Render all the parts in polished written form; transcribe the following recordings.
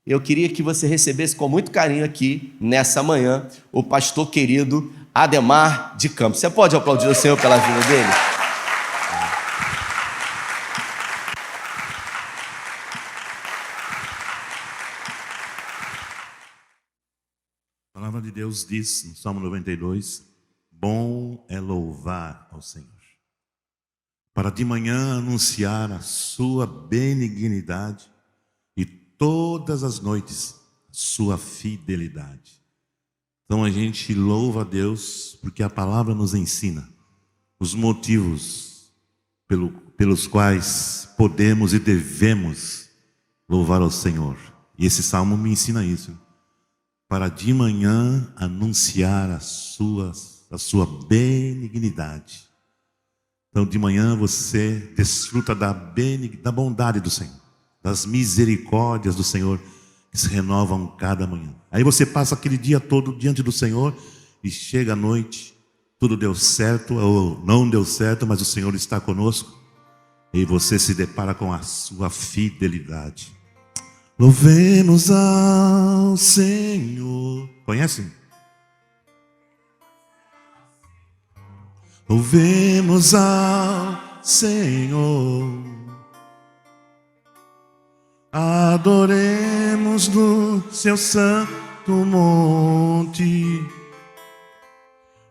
Eu queria que você recebesse com muito carinho aqui, nessa manhã, o pastor querido Ademar de Campos. Você pode aplaudir o Senhor pela vida dele? A palavra de Deus diz, no Salmo 92, bom é louvar ao Senhor, para de manhã anunciar a sua benignidade e todas as noites a sua fidelidade. Então a gente louva a Deus porque a palavra nos ensina os motivos pelos quais podemos e devemos louvar ao Senhor. E esse salmo me ensina isso. Para de manhã anunciar a sua benignidade. Então de manhã você desfruta da bondade do Senhor, das misericórdias do Senhor que se renovam cada manhã. Aí você passa aquele dia todo diante do Senhor e chega à noite, tudo deu certo ou não deu certo, mas o Senhor está conosco e você se depara com a sua fidelidade. Louvemos ao Senhor. Conhecem? Louvemos ao Senhor. Adoremos no seu santo monte.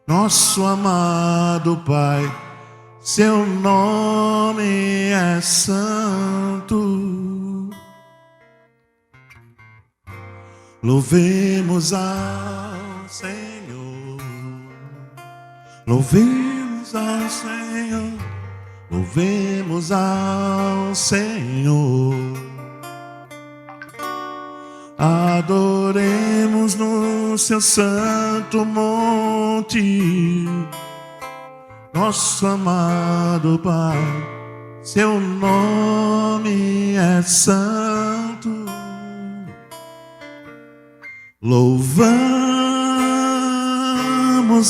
Nosso amado Pai, seu nome é santo. Louvemos ao Senhor, louvemos ao Senhor, louvemos ao Senhor. Adoremos no seu santo monte, nosso amado Pai, seu nome é santo. Louvamos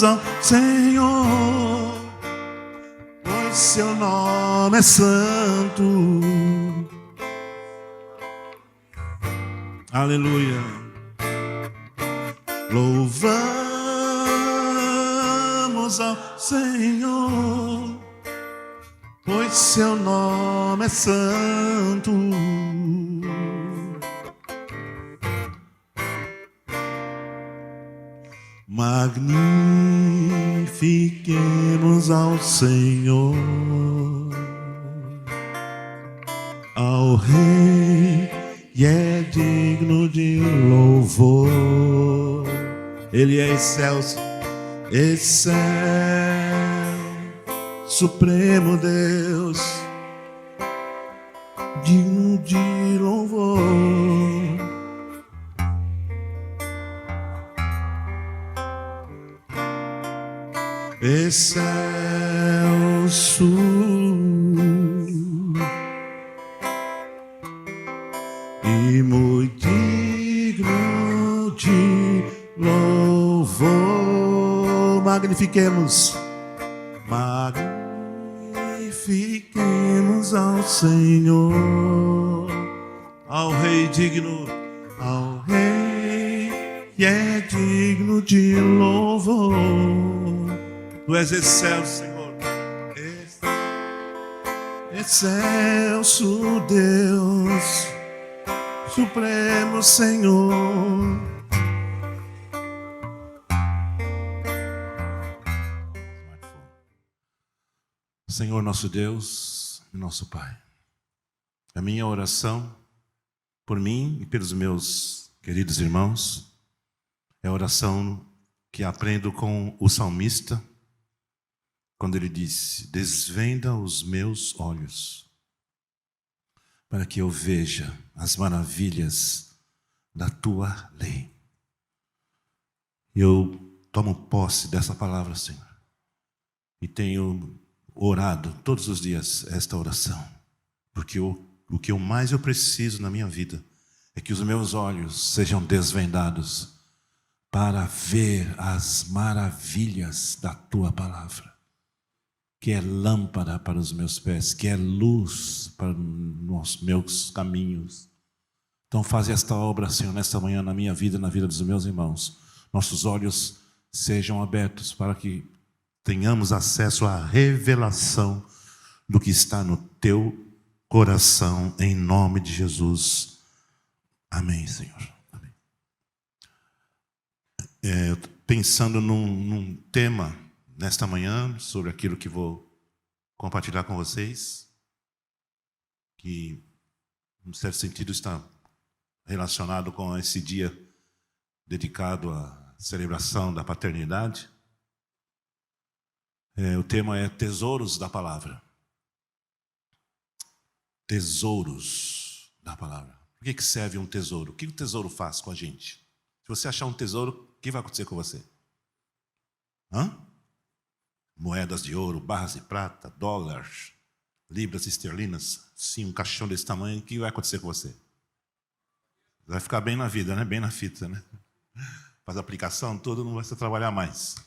ao Senhor, pois seu nome é santo. Aleluia. Louvamos ao Senhor, pois seu nome é santo. Magnifiquemos ao Senhor, ao Rei, e é digno de louvor. Ele é excelso, excelso, supremo Deus, digno de louvor. Excelso e muito digno de louvor. Magnifiquemos, magnifiquemos ao Senhor, ao Rei digno, ao Rei que é digno de louvor. Tu és excelso, Senhor, excelso Deus, supremo Senhor. Senhor nosso Deus e nosso Pai, a minha oração por mim e pelos meus queridos irmãos é a oração que aprendo com o salmista, quando ele disse: desvenda os meus olhos, para que eu veja as maravilhas da tua lei. Eu tomo posse dessa palavra, Senhor, e tenho orado todos os dias esta oração, porque o que mais eu preciso na minha vida é que os meus olhos sejam desvendados para ver as maravilhas da tua palavra, que é lâmpada para os meus pés, que é luz para os meus caminhos. Então faz esta obra, Senhor, nesta manhã, na minha vida e na vida dos meus irmãos. Nossos olhos sejam abertos para que tenhamos acesso à revelação do que está no teu coração, em nome de Jesus. Amém, Senhor. Amém. Pensando num tema nesta manhã, sobre aquilo que vou compartilhar com vocês, que, em certo sentido, está relacionado com esse dia dedicado à celebração da paternidade. O tema é tesouros da palavra. Tesouros da palavra. Por que serve um tesouro? O que o tesouro faz com a gente? Se você achar um tesouro, o que vai acontecer com você? Moedas de ouro, barras de prata, dólares, libras esterlinas. Sim, um caixão desse tamanho, o que vai acontecer com você? Vai ficar bem na vida, né? Bem na fita, né? Faz a aplicação toda, não vai se trabalhar mais.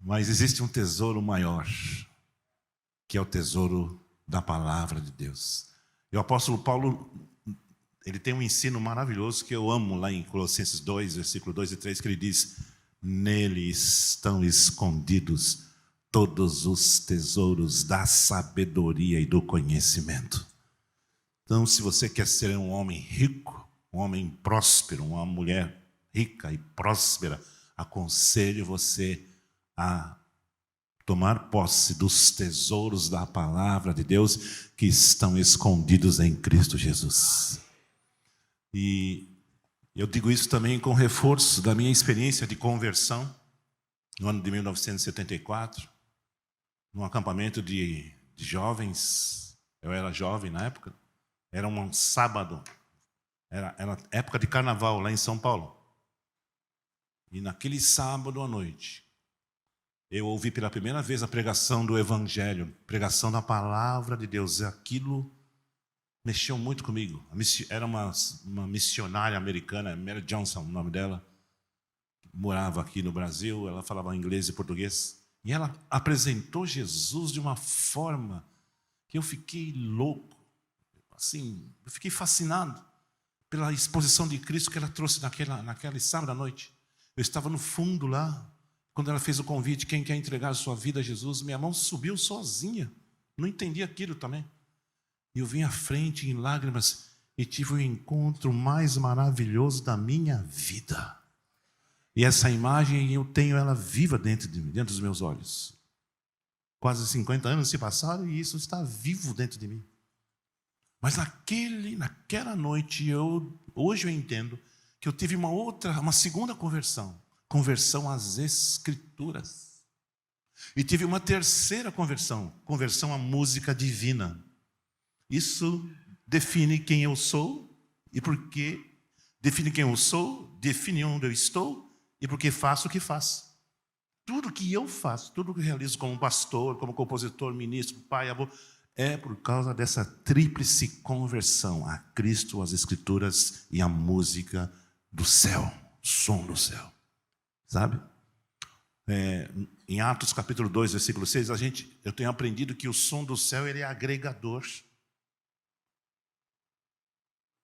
Mas existe um tesouro maior, que é o tesouro da palavra de Deus. E o apóstolo Paulo, ele tem um ensino maravilhoso que eu amo lá em Colossenses 2, versículo 2 e 3, que ele diz: nele estão escondidos todos os tesouros da sabedoria e do conhecimento. Então, se você quer ser um homem rico, um homem próspero, uma mulher rica e próspera, aconselho você a tomar posse dos tesouros da palavra de Deus que estão escondidos em Cristo Jesus. E eu digo isso também com reforço da minha experiência de conversão no ano de 1974, num acampamento de jovens. Eu era jovem na época. Era um sábado, era época de carnaval lá em São Paulo. E naquele sábado à noite, eu ouvi pela primeira vez a pregação do Evangelho, pregação da palavra de Deus. Aquilo mexeu muito comigo. Era uma missionária americana, Mary Johnson, o nome dela, morava aqui no Brasil, ela falava inglês e português. E ela apresentou Jesus de uma forma que eu fiquei louco. Assim, eu fiquei fascinado pela exposição de Cristo que ela trouxe naquele sábado à noite. Eu estava no fundo lá, quando ela fez o convite: quem quer entregar a sua vida a Jesus? Minha mão subiu sozinha, não entendi aquilo também. E eu vim à frente em lágrimas e tive o encontro mais maravilhoso da minha vida. E essa imagem, eu tenho ela viva dentro dos meus olhos. Quase 50 anos se passaram e isso está vivo dentro de mim. Mas naquela noite, hoje eu entendo que eu tive uma segunda conversão às Escrituras. E tive uma terceira conversão à música divina. Isso define quem eu sou e por quê. Define quem eu sou, define onde eu estou e por que faço o que faço. Tudo que eu faço, tudo que eu realizo como pastor, como compositor, ministro, pai, avô, é por causa dessa tríplice conversão a Cristo, às Escrituras e à música do céu, som do céu. Sabe? Em Atos capítulo 2, versículo 6, eu tenho aprendido que o som do céu ele é agregador.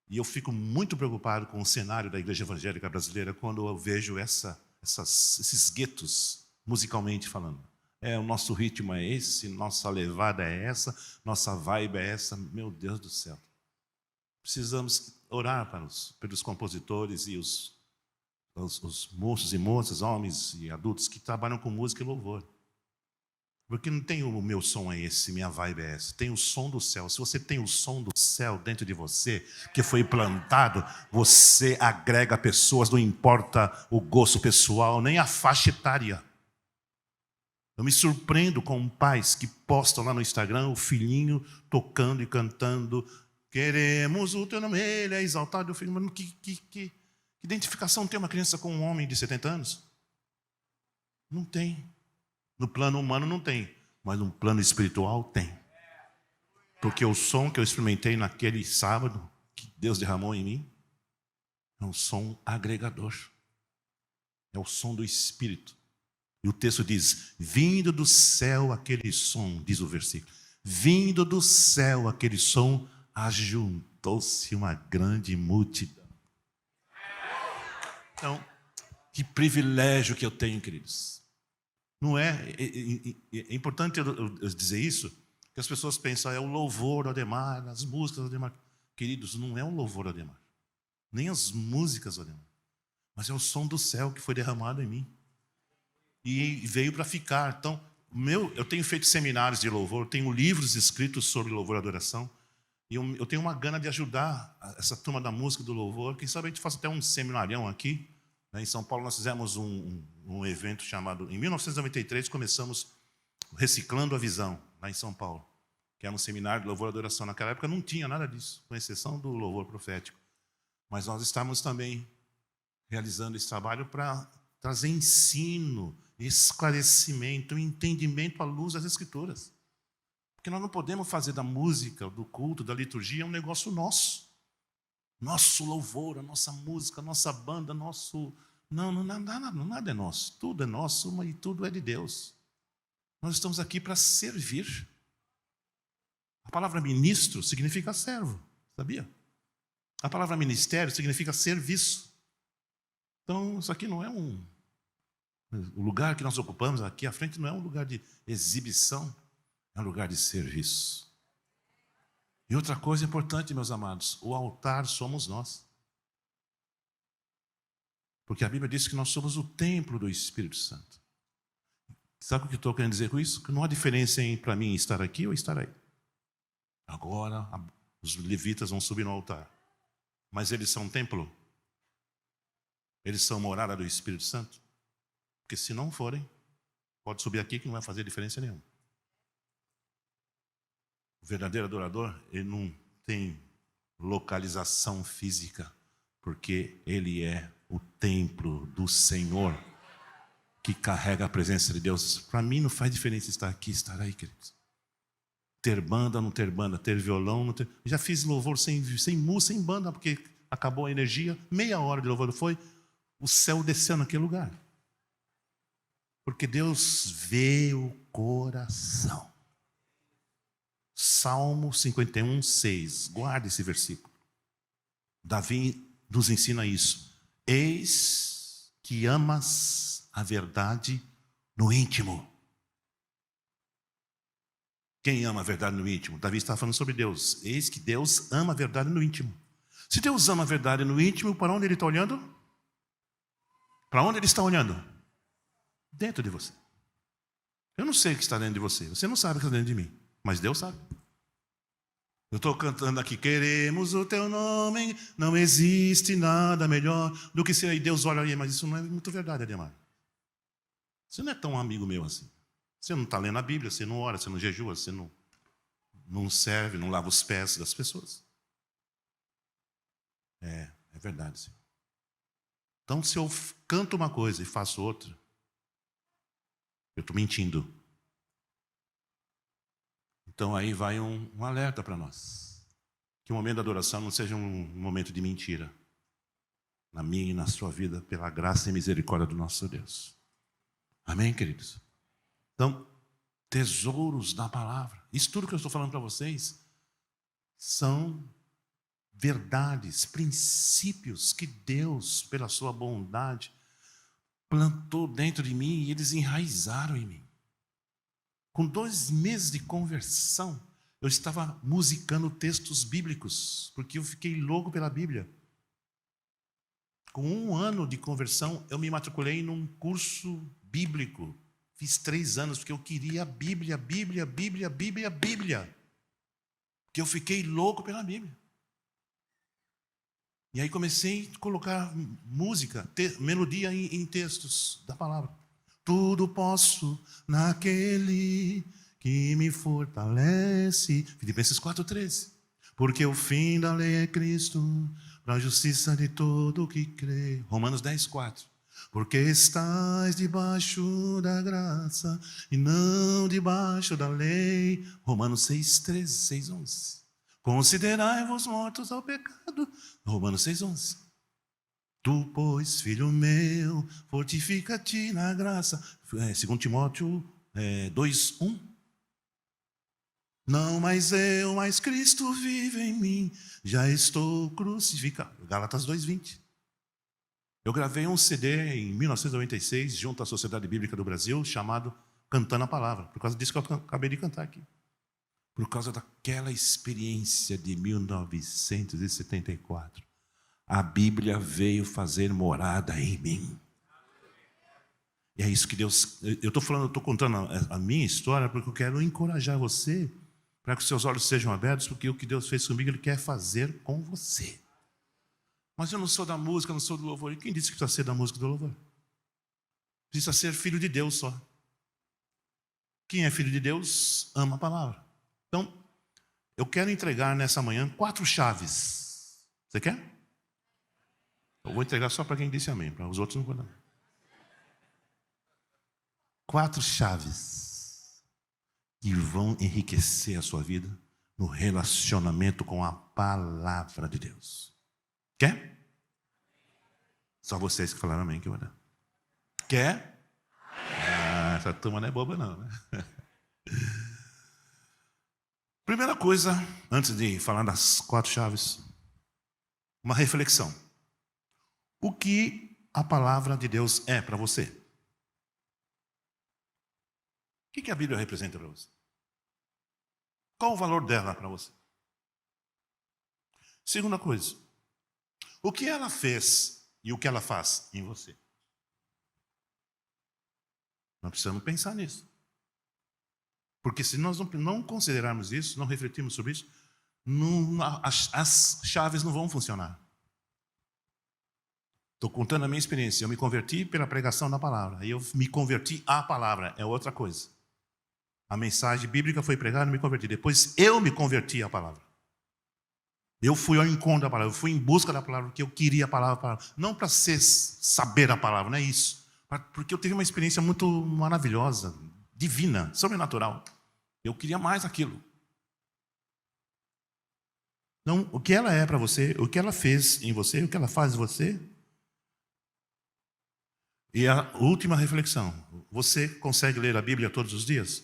E eu fico muito preocupado com o cenário da igreja evangélica brasileira quando eu vejo esses guetos, musicalmente falando. O nosso ritmo é esse, nossa levada é essa, nossa vibe é essa. Meu Deus do céu. Precisamos orar pelos compositores e os moços e moças, homens e adultos que trabalham com música e louvor. Porque não tem o meu som é esse, minha vibe é essa. Tem o som do céu. Se você tem o som do céu dentro de você, que foi plantado, você agrega pessoas, não importa o gosto pessoal, nem a faixa etária. Eu me surpreendo com pais que postam lá no Instagram o filhinho tocando e cantando: queremos o teu nome, ele é exaltado. Eu fico, mas que identificação tem uma criança com um homem de 70 anos? Não tem. No plano humano não tem, mas no plano espiritual tem. Porque o som que eu experimentei naquele sábado, que Deus derramou em mim, é um som agregador. É o som do Espírito. E o texto diz: vindo do céu aquele som, diz o versículo, vindo do céu aquele som ajuntou levantou-se uma grande multidão. Então, que privilégio que eu tenho, queridos. Não é importante eu dizer isso, que as pessoas pensam, é o louvor do Ademar, as músicas do Ademar. Queridos, não é o louvor do Ademar, nem as músicas do Ademar, mas é o som do céu que foi derramado em mim e veio para ficar. Então, eu tenho feito seminários de louvor, tenho livros escritos sobre louvor e adoração, e eu tenho uma gana de ajudar essa turma da música do louvor. Quem sabe a gente faça até um seminarião aqui. Em São Paulo nós fizemos um evento chamado, em 1993 começamos Reciclando a Visão, lá em São Paulo, que era um seminário de louvor e adoração. Naquela época não tinha nada disso, com exceção do louvor profético. Mas nós estávamos também realizando esse trabalho para trazer ensino, esclarecimento, entendimento à luz das Escrituras. Porque nós não podemos fazer da música, do culto, da liturgia um negócio nosso. Nosso louvor, a nossa música, a nossa banda, nosso... Não, nada é nosso. Tudo é nosso e tudo é de Deus. Nós estamos aqui para servir. A palavra ministro significa servo, sabia? A palavra ministério significa serviço. Então, isso aqui não é o lugar que nós ocupamos aqui à frente não é um lugar de exibição, é um lugar de serviço. E outra coisa importante, meus amados, o altar somos nós. Porque a Bíblia diz que nós somos o templo do Espírito Santo. Sabe o que eu estou querendo dizer com isso? Que não há diferença para mim estar aqui ou estar aí. Agora, os levitas vão subir no altar. Mas eles são templo? Eles são morada do Espírito Santo? Porque se não forem, pode subir aqui que não vai fazer diferença nenhuma. O verdadeiro adorador, ele não tem localização física, porque ele é o templo do Senhor, que carrega a presença de Deus. Para mim não faz diferença estar aqui, estar aí, queridos. Ter banda ou não ter banda, ter violão, não ter... Já fiz louvor sem banda, porque acabou a energia, meia hora de louvor foi, o céu desceu naquele lugar. Porque Deus vê o coração. Salmo 51, 6. Guarde esse versículo. Davi nos ensina isso. Eis que amas a verdade no íntimo. Quem ama a verdade no íntimo? Davi está falando sobre Deus. Eis que Deus ama a verdade no íntimo. Se Deus ama a verdade no íntimo, para onde Ele está olhando? Para onde Ele está olhando? Dentro de você. Eu não sei o que está dentro de você. Você não sabe o que está dentro de mim. Mas Deus sabe. Eu estou cantando aqui, queremos o teu nome, não existe nada melhor do que ser. E Deus olha aí, mas isso não é muito verdade, Ademar. Você não é tão amigo meu assim. Você não está lendo a Bíblia, você não ora, você não jejua, você não serve, não lava os pés das pessoas. É verdade, Senhor. Então, se eu canto uma coisa e faço outra, eu estou mentindo. Então aí vai um alerta para nós. Que o momento da adoração não seja um momento de mentira. Na minha e na sua vida, pela graça e misericórdia do nosso Deus. Amém, queridos? Então, tesouros da palavra. Isso tudo que eu estou falando para vocês são verdades, princípios que Deus, pela sua bondade, plantou dentro de mim e eles enraizaram em mim. Com 2 meses de conversão, eu estava musicando textos bíblicos, porque eu fiquei louco pela Bíblia. Com 1 ano de conversão, eu me matriculei num curso bíblico. Fiz 3 anos, porque eu queria a Bíblia. Porque eu fiquei louco pela Bíblia. E aí comecei a colocar música, melodia em textos da palavra. Tudo posso naquele que me fortalece. Filipenses 4,13. Porque o fim da lei é Cristo, para a justiça de todo o que crê. Romanos 10,4. Porque estais debaixo da graça e não debaixo da lei. Romanos 6,13, 6,11. Considerai-vos mortos ao pecado. Romanos 6,11. Tu, pois, filho meu, fortifica-te na graça. 2 Timóteo 2,1. Não mais eu, mas Cristo vive em mim. Já estou crucificado. Gálatas 2:20. Eu gravei um CD em 1996, junto à Sociedade Bíblica do Brasil, chamado Cantando a Palavra. Por causa disso que eu acabei de cantar aqui. Por causa daquela experiência de 1974. A Bíblia veio fazer morada em mim. E é isso que Deus... Eu estou contando a minha história porque eu quero encorajar você para que os seus olhos sejam abertos, porque o que Deus fez comigo, Ele quer fazer com você. Mas eu não sou da música, não sou do louvor. E quem disse que precisa ser da música e do louvor? Precisa ser filho de Deus só. Quem é filho de Deus ama a palavra. Então, eu quero entregar nessa manhã 4 chaves. Você quer? Eu vou entregar só para quem disse amém, para os outros não vou dar. 4 chaves que vão enriquecer a sua vida no relacionamento com a palavra de Deus. Quer? Só vocês que falaram amém que eu vou dar. Quer? Essa turma não é boba não, né? Primeira coisa, antes de falar das 4 chaves, uma reflexão. O que a palavra de Deus é para você? O que a Bíblia representa para você? Qual o valor dela para você? Segunda coisa, o que ela fez e o que ela faz em você? Nós precisamos pensar nisso. Porque se nós não considerarmos isso, não refletirmos sobre isso, as chaves não vão funcionar. Estou contando a minha experiência. Eu me converti pela pregação da palavra. Aí eu me converti à palavra. É outra coisa. A mensagem bíblica foi pregada e me converti. Depois eu me converti à palavra. Eu fui ao encontro da palavra. Eu fui em busca da palavra porque eu queria a palavra. Não para saber a palavra, não é isso. Porque eu tive uma experiência muito maravilhosa, divina, sobrenatural. Eu queria mais aquilo. Então, o que ela é para você, o que ela fez em você, o que ela faz em você. E a última reflexão. Você consegue ler a Bíblia todos os dias?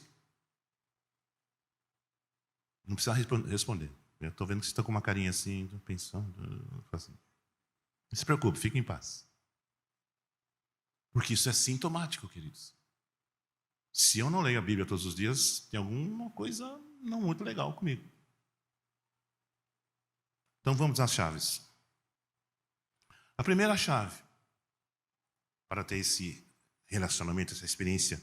Não precisa responder. Eu estou vendo que você está com uma carinha assim, pensando. Não se preocupe, fique em paz. Porque isso é sintomático, queridos. Se eu não leio a Bíblia todos os dias, tem alguma coisa não muito legal comigo. Então vamos às chaves. A primeira chave para ter esse relacionamento, essa experiência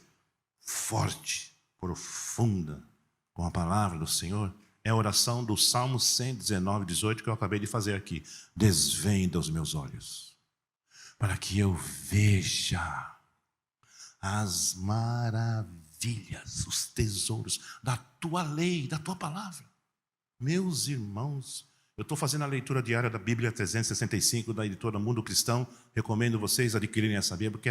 forte, profunda com a palavra do Senhor, é a oração do Salmo 119:18 que eu acabei de fazer aqui. Desvenda os meus olhos, para que eu veja as maravilhas, os tesouros da tua lei, da tua palavra. Meus irmãos, eu estou fazendo a leitura diária da Bíblia 365 da editora Mundo Cristão. Recomendo vocês adquirirem essa Bíblia, porque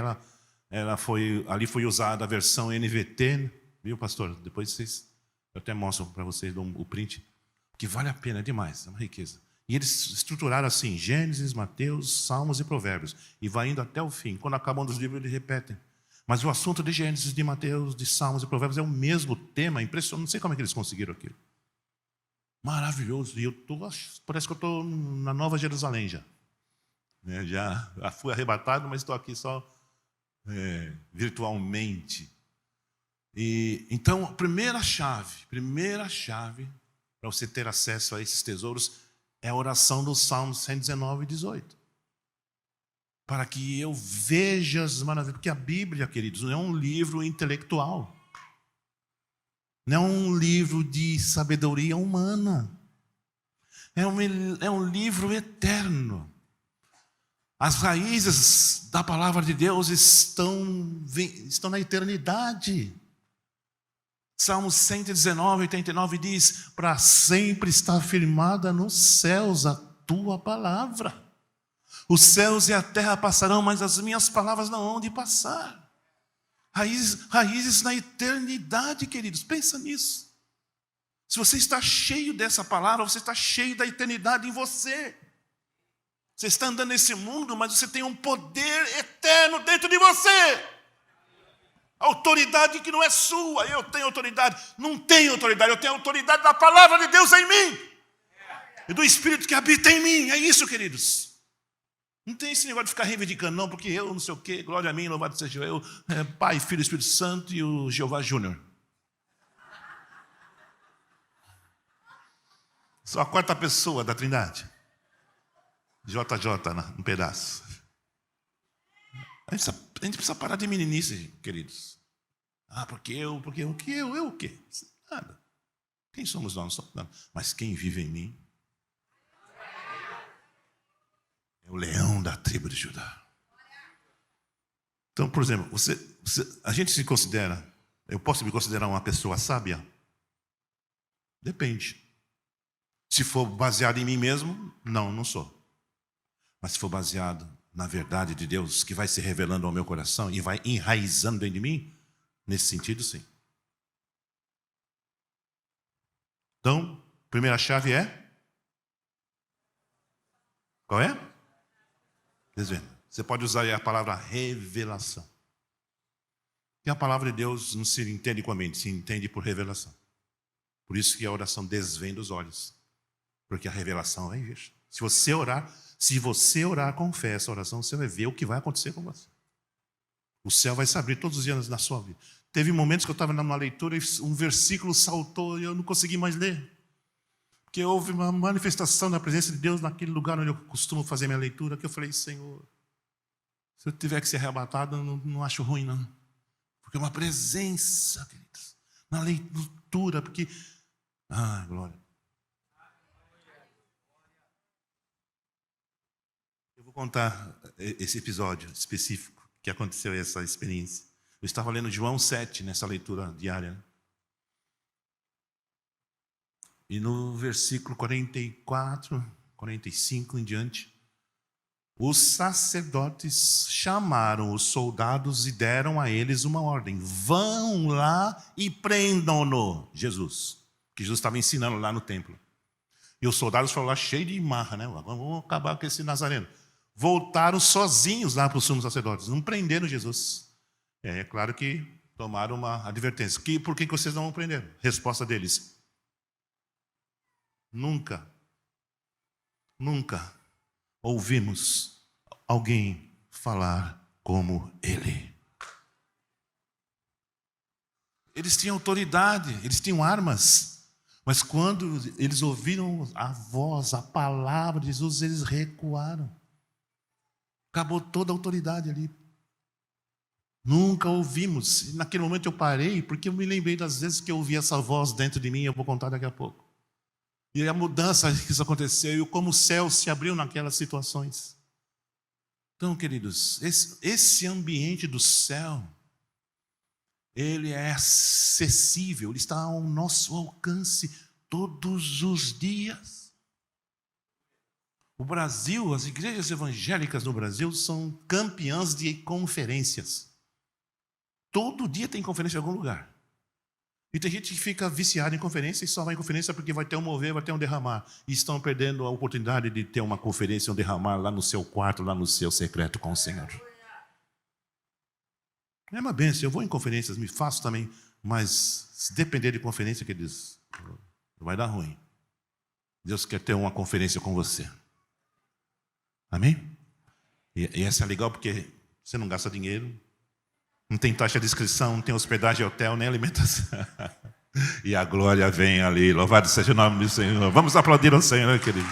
ali foi usada a versão NVT, viu, pastor? Depois eu até mostro para vocês o print, que vale a pena demais, é uma riqueza. E eles estruturaram assim: Gênesis, Mateus, Salmos e Provérbios. E vai indo até o fim. Quando acabam os livros, eles repetem. Mas o assunto de Gênesis, de Mateus, de Salmos e Provérbios é o mesmo tema. Impressionante, não sei como é que eles conseguiram aquilo. Maravilhoso. E parece que eu estou na Nova Jerusalém já. Já fui arrebatado, mas estou aqui só virtualmente. Então, a primeira chave para você ter acesso a esses tesouros é a oração do Salmo 119:18. Para que eu veja as maravilhas. Porque a Bíblia, queridos, não é um livro intelectual. Não é um livro de sabedoria humana. É um livro eterno. As raízes da palavra de Deus estão na eternidade. Salmo 119:89 diz: para sempre está firmada nos céus a tua palavra. Os céus e a terra passarão, mas as minhas palavras não hão de passar. Raízes na eternidade, queridos. Pensa nisso. Se você está cheio dessa palavra, você está cheio da eternidade em você. Você está andando nesse mundo, mas você tem um poder eterno dentro de você. Autoridade que não é sua. Eu tenho autoridade. Não tenho autoridade. Eu tenho autoridade da palavra de Deus em mim. E do Espírito que habita em mim. É isso, queridos. Não tem esse negócio de ficar reivindicando, não, porque eu não sei o quê, glória a mim, louvado seja eu, Pai, Filho, Espírito Santo e o Jeová Júnior. Sou a quarta pessoa da Trindade. JJ, um pedaço. A gente precisa parar de meninice, queridos. Porque o quê? Nada. Quem somos nós? Não somos nada. Mas quem vive em mim é o leão da tribo de Judá. Então, por exemplo, a gente se considera, eu posso me considerar uma pessoa sábia? Depende. Se for baseado em mim mesmo, não sou. Mas se for baseado na verdade de Deus, que vai se revelando ao meu coração e vai enraizando dentro de mim, nesse sentido, sim. Então, primeira chave é? Qual é? Desvenda. Você pode usar aí a palavra revelação. E a palavra de Deus não se entende com a mente, se entende por revelação. Por isso que a oração desvenda os olhos. Porque a revelação vai vir. Se você orar com fé essa oração, você vai ver o que vai acontecer com você. O céu vai se abrir todos os dias na sua vida. Teve momentos que eu estava numa leitura e um versículo saltou e eu não consegui mais ler. Porque houve uma manifestação da presença de Deus naquele lugar onde eu costumo fazer minha leitura, que eu falei, Senhor, se eu tiver que ser arrebatado, eu não acho ruim, não. Porque é uma presença, queridos, na leitura, porque... glória. Eu vou contar esse episódio específico que aconteceu, essa experiência. Eu estava lendo João 7 nessa leitura diária. E no versículo 44, 45 em diante, os sacerdotes chamaram os soldados e deram a eles uma ordem. Vão lá e prendam-no, Jesus. Que Jesus estava ensinando lá no templo. E os soldados foram lá cheios de marra, né? Vamos acabar com esse nazareno. Voltaram sozinhos lá para os sumos sacerdotes. Não prenderam Jesus. É claro que tomaram uma advertência. Por que vocês não vão prender? Resposta deles. Nunca ouvimos alguém falar como ele. Eles tinham autoridade, eles tinham armas, mas quando eles ouviram a voz, a palavra de Jesus, eles recuaram. Acabou toda a autoridade ali. Nunca ouvimos. E naquele momento eu parei, porque eu me lembrei das vezes que eu ouvi essa voz dentro de mim, eu vou contar daqui a pouco. E a mudança que isso aconteceu, e como o céu se abriu naquelas situações. Então, queridos, esse ambiente do céu, ele é acessível, ele está ao nosso alcance todos os dias. O Brasil, as igrejas evangélicas no Brasil são campeãs de conferências. Todo dia tem conferência em algum lugar. E tem gente que fica viciada em conferência e só vai em conferência porque vai ter um mover, vai ter um derramar. E estão perdendo a oportunidade de ter uma conferência, um derramar lá no seu quarto, lá no seu secreto com o Senhor. É uma bênção, eu vou em conferências, me faço também, mas se depender de conferência, queridos, vai dar ruim. Deus quer ter uma conferência com você. Amém? E essa é legal porque você não gasta dinheiro, não tem taxa de inscrição, não tem hospedagem, hotel, nem alimentação. E a glória vem ali. Louvado seja o nome do Senhor. Vamos aplaudir ao Senhor, querido.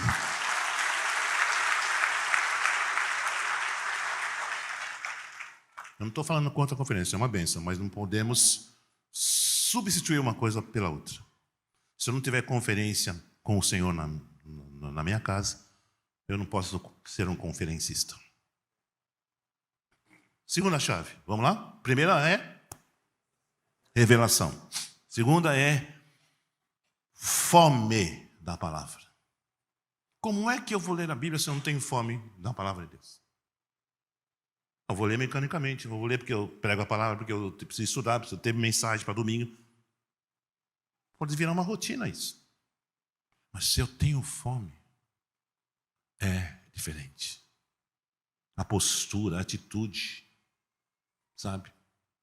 Eu não estou falando contra a conferência, é uma bênção, mas não podemos substituir uma coisa pela outra. Se eu não tiver conferência com o Senhor na minha casa, eu não posso ser um conferencista. Segunda chave, vamos lá? Primeira é revelação. Segunda é fome da palavra. Como é que eu vou ler a Bíblia se eu não tenho fome da palavra de Deus? Eu vou ler mecanicamente, eu vou ler porque eu prego a palavra, porque eu preciso estudar, preciso ter mensagem para domingo. Pode virar uma rotina isso. Mas se eu tenho fome, é diferente. A postura, a atitude, sabe?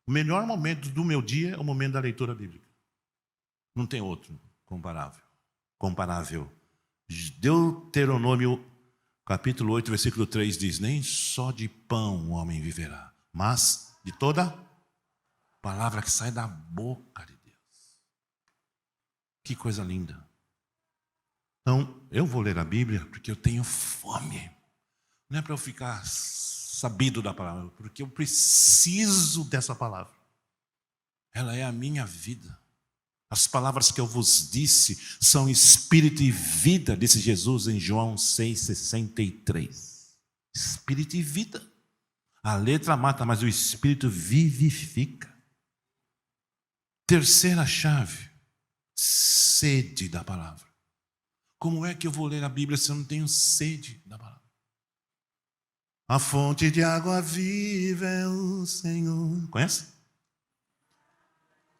O melhor momento do meu dia é o momento da leitura bíblica. Não tem outro comparável. Deuteronômio, capítulo 8, versículo 3 diz: nem só de pão o homem viverá, mas de toda palavra que sai da boca de Deus. Que coisa linda. Então, eu vou ler a Bíblia porque eu tenho fome. Não é para eu ficar sabido da palavra, porque eu preciso dessa palavra. Ela é a minha vida. As palavras que eu vos disse são espírito e vida, disse Jesus em João 6,63. Espírito e vida. A letra mata, mas o espírito vivifica. Terceira chave, sede da palavra. Como é que eu vou ler a Bíblia se eu não tenho sede da palavra? A fonte de água viva é o Senhor. Conhece?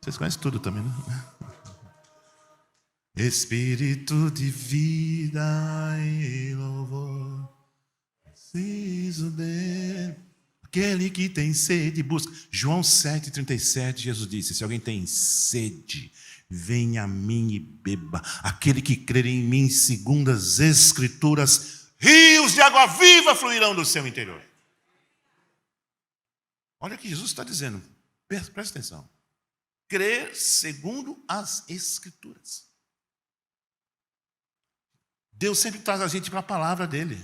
Vocês conhecem tudo também, né? Espírito de vida e louvor, preciso dele. Aquele que tem sede, busca. João 7,37, Jesus disse: se alguém tem sede, venha a mim e beba. Aquele que crer em mim, segundo as Escrituras, rios de água viva fluirão do seu interior. Olha o que Jesus está dizendo. Presta atenção. Crer segundo as Escrituras. Deus sempre traz a gente para a palavra dele.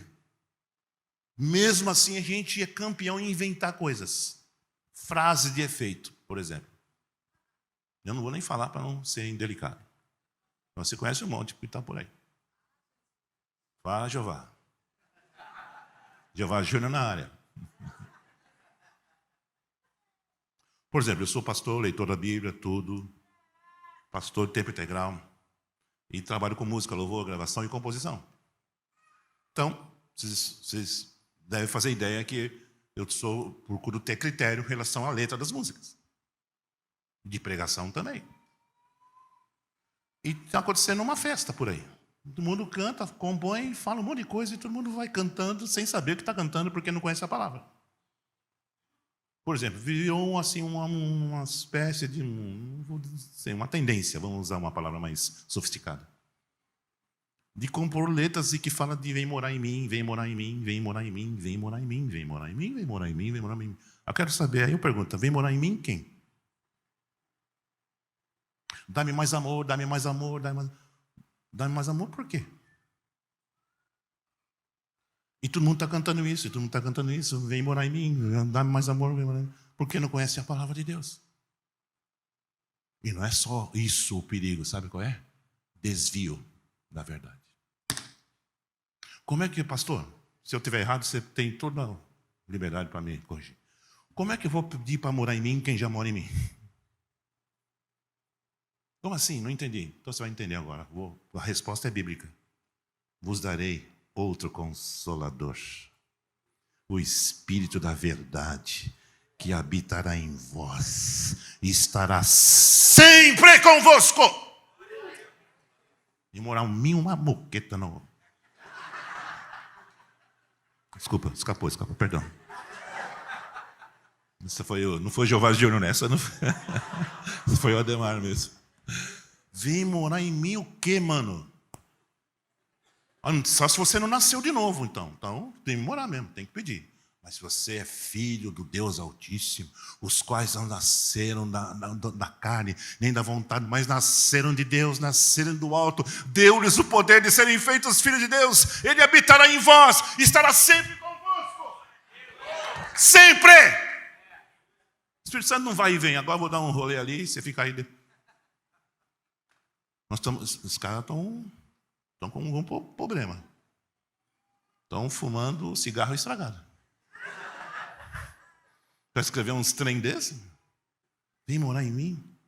Mesmo assim, a gente é campeão em inventar coisas. Frase de efeito, por exemplo. Eu não vou nem falar para não ser indelicado. Você conhece um monte que está por aí. Fala, Jeová. Jeová Júnior na área. Por exemplo, eu sou pastor, leitor da Bíblia, tudo. Pastor de tempo integral. E trabalho com música, louvor, gravação e composição. Então, vocês devem fazer ideia que eu procuro ter critério em relação à letra das músicas. De pregação também. E está acontecendo uma festa por aí. Todo mundo canta, compõe, fala um monte de coisa e todo mundo vai cantando sem saber o que está cantando porque não conhece a palavra. Por exemplo, virou assim uma espécie de uma tendência, vamos usar uma palavra mais sofisticada, de compor letras e que fala de vem morar em mim, vem morar em mim, vem morar em mim, vem morar em mim, vem morar em mim, vem morar em mim, vem morar em mim. Eu quero saber, aí eu pergunto, vem morar em mim quem? Dá-me mais amor, dá-me mais amor, dá-me mais amor por quê? E todo mundo está cantando isso, todo mundo está cantando isso, vem morar em mim, dá-me mais amor, vem morar em mim. Porque não conhece a palavra de Deus. E não é só isso o perigo, sabe qual é? Desvio da verdade. Como é que, pastor, se eu estiver errado, você tem toda a liberdade para me corrigir. Como é que eu vou pedir para morar em mim quem já mora em mim? Como assim? Não entendi. Então você vai entender agora. A resposta é bíblica. Vos darei outro consolador, o Espírito da verdade, que habitará em vós e estará sempre convosco. E morar em mim uma moqueta não. Desculpa, escapou, perdão. Não foi Jeová Júnior nessa, não foi o Ademar mesmo. Vem morar em mim o quê, mano? Só se você não nasceu de novo, então. Então, tem que morar mesmo, tem que pedir. Mas se você é filho do Deus Altíssimo, os quais não nasceram da carne, nem da vontade, mas nasceram de Deus, nasceram do alto, deu-lhes o poder de serem feitos filhos de Deus. Ele habitará em vós, estará sempre convosco. Sempre! O Espírito Santo não vai e vem. Agora eu vou dar um rolê ali, você fica aí. Os caras estão com um problema. Estão fumando cigarro estragado. Para escrever uns trem desse? Vem morar em mim.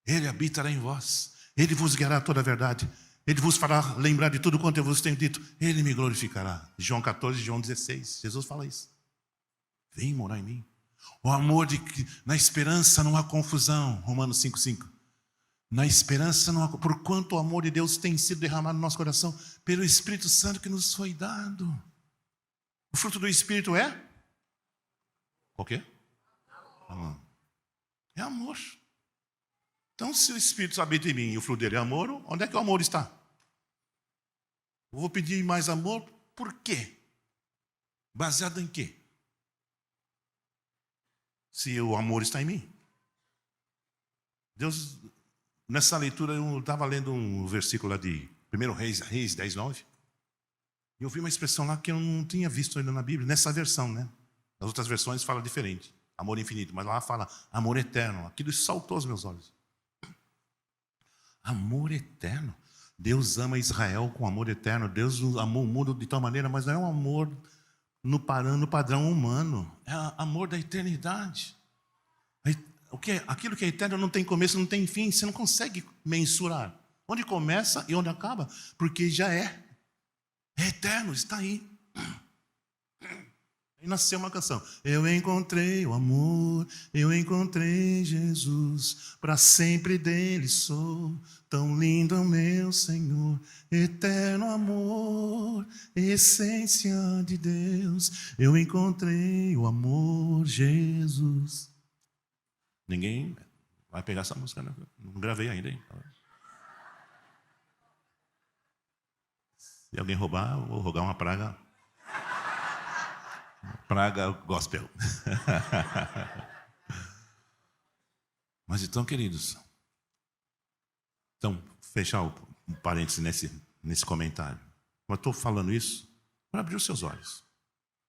Ele habitará em vós. Ele vos guiará toda a verdade. Ele vos fará lembrar de tudo quanto eu vos tenho dito. Ele me glorificará. João 14, João 16. Jesus fala isso. Vem morar em mim. O amor na esperança não há confusão. Romanos 5:5. Na esperança não há, porquanto o amor de Deus tem sido derramado no nosso coração pelo Espírito Santo que nos foi dado. O fruto do Espírito é? O quê? É amor. Então, se o Espírito habita em mim e o fruto dele é amor, onde é que o amor está? Eu vou pedir mais amor, por quê? Baseado em quê? Se o amor está em mim. Deus, nessa leitura, eu estava lendo um versículo lá de 1 Reis 10, 9. E eu vi uma expressão lá que eu não tinha visto ainda na Bíblia, nessa versão, né? Nas outras versões fala diferente. Amor infinito, mas lá fala amor eterno. Aquilo saltou aos meus olhos. Amor eterno. Deus ama Israel com amor eterno. Deus amou o mundo de tal maneira, mas não é um amor no padrão humano. É amor da eternidade. Aquilo que é eterno não tem começo, não tem fim. Você não consegue mensurar onde começa e onde acaba, porque já é eterno, está aí. Aí nasceu uma canção. Eu encontrei o amor, eu encontrei Jesus, para sempre dele sou, tão lindo é o meu Senhor, eterno amor, essência de Deus, eu encontrei o amor, Jesus. Ninguém vai pegar essa música, né? Não gravei ainda, hein? Se alguém roubar, eu vou rogar uma praga. Praga gospel. Mas então, queridos, então, fechar um parênteses nesse comentário. Eu estou falando isso para abrir os seus olhos.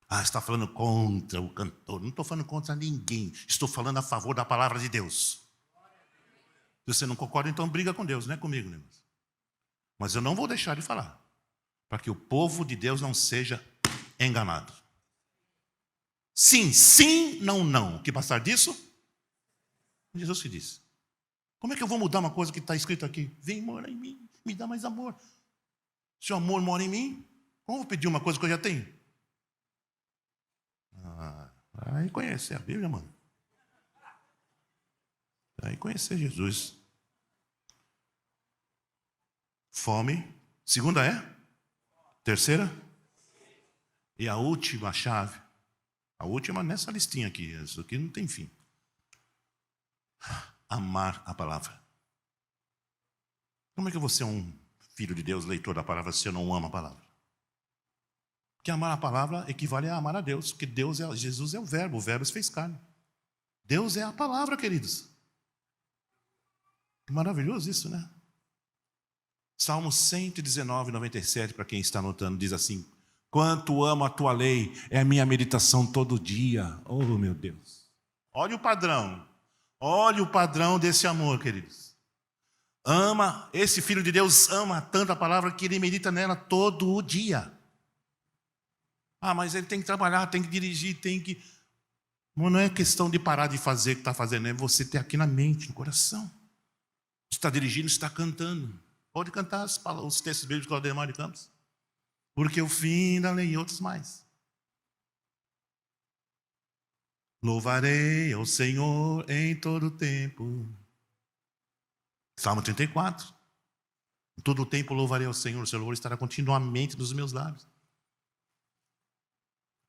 Ah, está falando contra o cantor. Não estou falando contra ninguém. Estou falando a favor da palavra de Deus. Se você não concorda, então briga com Deus, não é comigo, né? Mas eu não vou deixar de falar, para que o povo de Deus não seja enganado. Sim, sim, não, não. O que passar disso? Jesus que disse. Como é que eu vou mudar uma coisa que está escrito aqui? Vem morar em mim, me dá mais amor. Se o amor mora em mim, como eu vou pedir uma coisa que eu já tenho? Aí conhecer a Bíblia, mano. Aí conhecer Jesus. Fome. Segunda é? Terceira? E a última chave. A última nessa listinha aqui. Isso aqui não tem fim. Amar a palavra. Como é que você é um filho de Deus, leitor da palavra, se eu não amo a palavra? Porque amar a palavra equivale a amar a Deus. Porque Jesus é o verbo se fez carne. Deus é a palavra, queridos. Que maravilhoso isso, né? Salmo 119, 97, para quem está anotando, diz assim: quanto amo a tua lei, é a minha meditação todo dia. Oh, meu Deus. Olha o padrão. Olha o padrão desse amor, queridos. Esse filho de Deus ama tanto a palavra que ele medita nela todo o dia. Ah, mas ele tem que trabalhar, tem que dirigir, tem que... Mas não é questão de parar de fazer o que está fazendo, é você ter aqui na mente, no coração. Você está dirigindo, está cantando. Pode cantar os textos bíblicos do Ademar de Campos. Porque o fim da lei e outros mais. Louvarei ao Senhor em todo o tempo. Salmo 34. Em todo o tempo louvarei ao Senhor, o seu louvor estará continuamente nos meus lábios.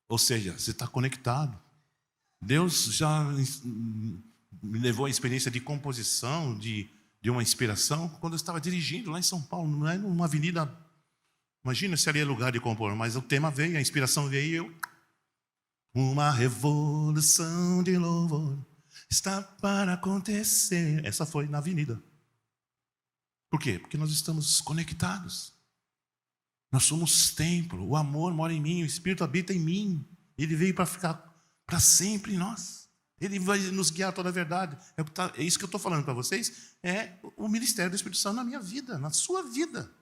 Ou seja, você está conectado. Deus já me levou à experiência de composição, de uma inspiração, quando eu estava dirigindo lá em São Paulo, não é numa avenida. Imagina se ali é lugar de compor, mas o tema veio, a inspiração veio e eu... Uma revolução de louvor está para acontecer. Essa foi na avenida. Por quê? Porque nós estamos conectados. Nós somos templo. O amor mora em mim, o Espírito habita em mim. Ele veio para ficar para sempre em nós. Ele vai nos guiar a toda a verdade. É isso que eu estou falando para vocês. É o ministério do Espírito Santo na minha vida, na sua vida.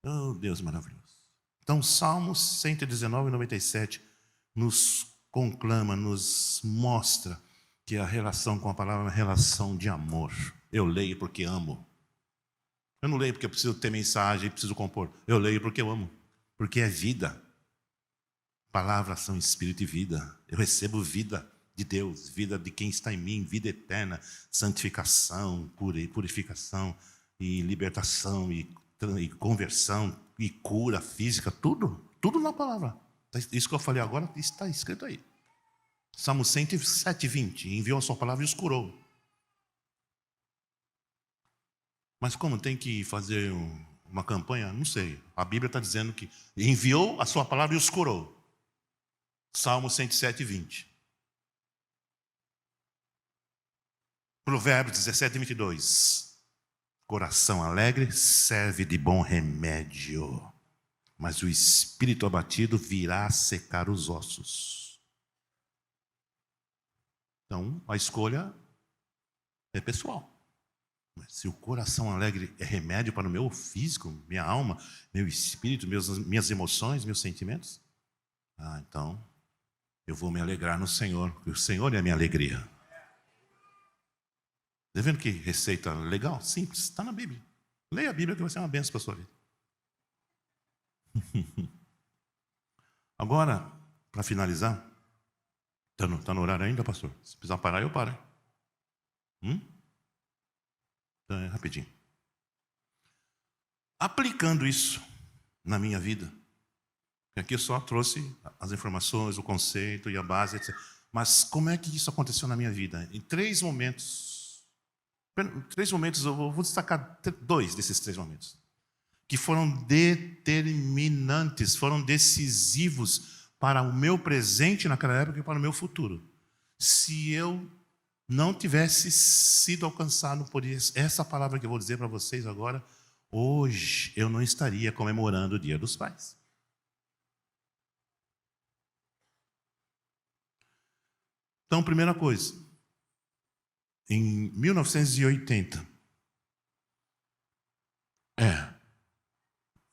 Oh, Deus maravilhoso. Então, Salmos 119, 97 nos conclama, nos mostra que a relação com a palavra é uma relação de amor. Eu leio porque amo. Eu não leio porque eu preciso ter mensagem, preciso compor. Eu leio porque eu amo. Porque é vida. Palavras são espírito e vida. Eu recebo vida de Deus, vida de quem está em mim, vida eterna, santificação, purificação e libertação e conversão e cura física, tudo na palavra. Isso que eu falei agora está escrito aí. Salmo 107, 20. Enviou a sua palavra e os curou. Mas como tem que fazer uma campanha? Não sei. A Bíblia está dizendo que enviou a sua palavra e os curou. Salmo 107, 20. Provérbios 17, 22. Coração alegre serve de bom remédio, mas o espírito abatido virá a secar os ossos. Então, a escolha é pessoal. Mas se o coração alegre é remédio para o meu físico, minha alma, meu espírito, minhas emoções, meus sentimentos, então eu vou me alegrar no Senhor, porque o Senhor é a minha alegria. Está vendo que receita legal? Simples, está na Bíblia. Leia a Bíblia que vai ser uma bênção para a sua vida. Agora, para finalizar, está no horário ainda, pastor? Se precisar parar, eu paro. Então, rapidinho. Aplicando isso na minha vida, aqui eu só trouxe as informações, o conceito e a base, etc. Mas como é que isso aconteceu na minha vida? Em 3 momentos, eu vou destacar 2 desses 3 momentos, que foram determinantes, foram decisivos para o meu presente naquela época e para o meu futuro. Se eu não tivesse sido alcançado por essa palavra que eu vou dizer para vocês agora, hoje eu não estaria comemorando o Dia dos Pais. Então, primeira coisa, em 1980,